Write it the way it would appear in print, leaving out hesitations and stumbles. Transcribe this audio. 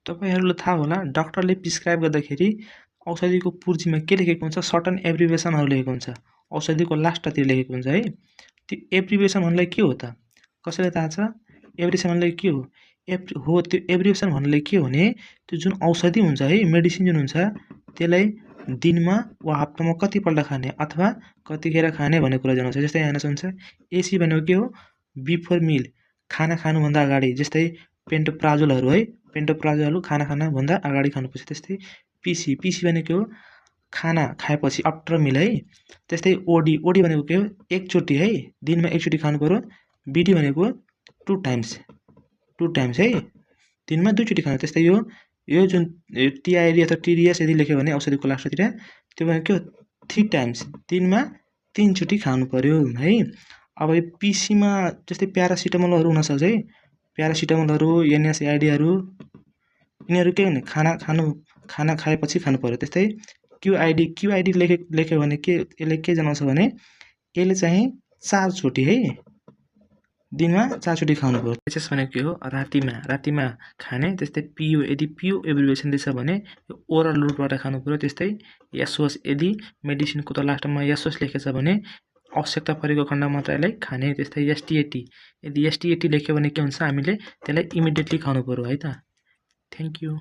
तपाईहरुलाई थाहा होला डाक्टरले प्रिस्क्राइब गर्दाखेरि औषधिको पुर्जीमा के लेखेको हुन्छ सर्टन एब्रिभिएसनहरु लेखेको हुन्छ औषधिको लास्टतिर लेखेको हुन्छ है त्यो एब्रिभिएसन भन्नाले के हो त कसैलाई थाहा छ एब्रिभिएसन भन्नाले के हो त्यो एब्रिभिएसन भन्नाले के हो भने त्यो जुन औषधि हुन्छ है मेडिसिन जुन हुन्छ त्यसलाई दिनमा वा हप्तामा कति पल्ट खाने अथवा कतिखेर खाने भन्ने कुरा जनाउँछ जस्तै यहाँ हुन्छ एसी भनेको के हो बिफोर मिल खाना खानु भन्दा अगाडि जस्तै पेन्टोप्राजोलहरु है पेन्टोप्राजोलहरु खाना भन्दा अगाडि खानुपर्छ त्यस्तै पीसी भनेको खाना खाएपछि आफ्टर मिल है त्यस्तै ओडी भनेको के हो एकचोटी है दिनमा एकचोटी खानु पर्यो बीडी भनेको टु टाइम्स है दिनमा दुईचोटी खानु त्यस्तै यो जुन टीआईडी अथवा टीडीएस यदि लेख्यो भने औषधिको लास्टतिर त्यो भनेको 3 टाइम्स दिनमा 3 चोटी खानु पर्यो है अब यो पीसी मा जस्तै प्यारासिटामोलहरु हुन सक्छ है प्यारासिटामोलहरु एनएसएआईडीहरु यिनीहरु के भने खाना खाएपछि खानु पर्यो त्यस्तै क्यूआईडी लेख्यो भने के यसले के जनाउँछ भने यसले चाहिँ 4 चोटी है दिनमा 4 चोटी खानु पर्यो एचएस भनेको के हो रातिमा खाने त्यस्तै पीओ यदि पीओ एब्रिभिएसन दिन्छ भने यो ओरल रुटबाट खानु पर्यो त्यस्तै एसओएस यदि मेडिसिनको त लास्टमा एसओएस लेखेछ भने आवश्यकता परेको खण्डमा मात्र यसलाई खाने त्यस्तै एसटीएटी यदि एसटीएटी लेख्यो भने के हुन्छ हामीले त्यसलाई इमिडिएटली खानु पर्यो है त थ्यांक यू